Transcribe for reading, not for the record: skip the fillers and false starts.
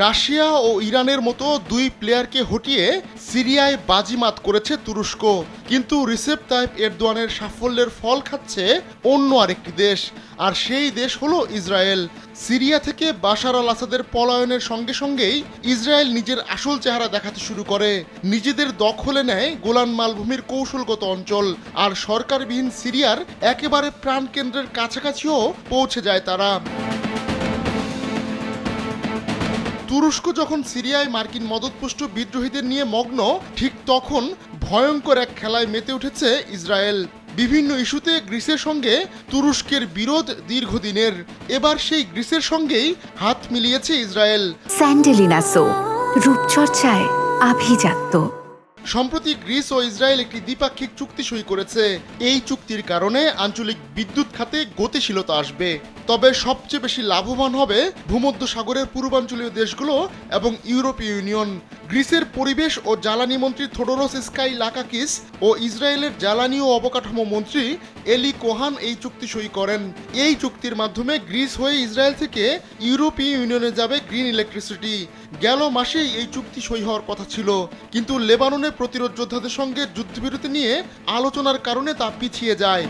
Russia ও ইরানের মতো দুই প্লেয়ারকে হটিয়ে সিরিয়ায় বাজিমাত করেছে তুরস্ক, কিন্তু রিসেপ তাইপ এরদোয়ানের সাফল্যের ফল খাচ্ছে অন্য আরেকটি দেশ, আর সেই দেশ হলো ইসরায়েল। সিরিয়া থেকে বাশার আল আসাদের পলায়নের সঙ্গে সঙ্গেই ইসরায়েল নিজের আসল চেহারা দেখাতে শুরু করে, নিজেদের দখলে নেয় গোলান মালভূমির কৌশলগত অঞ্চল, আর সরকারবিহীন সিরিয়ার একেবারে প্রাণকেন্দ্রের কাছাকাছিও পৌঁছে যায় তারা। তুরস্ক যখন সিরিয়ায় মার্কিন মদতপুষ্ট বিদ্রোহীদের নিয়ে মগ্ন, ঠিক তখন ভয়ঙ্কর এক খেলায় মেতে উঠেছে ইসরায়েল। বিভিন্ন ইস্যুতে গ্রিসের সঙ্গে তুরস্কের বিরোধ দীর্ঘদিনের, এবার সেই গ্রিসের সঙ্গেই হাত মিলিয়েছে ইসরায়েল। স্যান্ডেলিনা সো, রূপচর্চায় আভিজাত্য। সম্প্রতি গ্রিস ও ইসরায়েল একটি দ্বিপাক্ষিক চুক্তি সই করেছে। এই চুক্তির কারণে আঞ্চলিক বিদ্যুৎ খাতে গতিশীলতা আসবে, তবে সবচেয়ে বেশি লাভবান হবে ভূমধ্যসাগরের পূর্বাঞ্চলীয় দেশগুলো এবং ইউরোপীয় ইউনিয়ন। গ্রিসের পরিবেশ ও জ্বালানি মন্ত্রী থোডোরস স্কাইলাকাকিস ও ইসরায়েলের জ্বালানি ও অবকাঠামো মন্ত্রী এলি কোহান এই চুক্তি সই করেন। এই চুক্তির মাধ্যমে গ্রিস হয়ে ইসরায়েল থেকে ইউরোপীয় ইউনিয়নে যাবে গ্রিন ইলেকট্রিসিটি। গেল মাসেই এই চুক্তি সই হওয়ার কথা ছিল, কিন্তু লেবাননে প্রতিরোধ যোদ্ধাদের সঙ্গে যুদ্ধবিরতি নিয়ে আলোচনার কারণে তা পিছিয়ে যায়।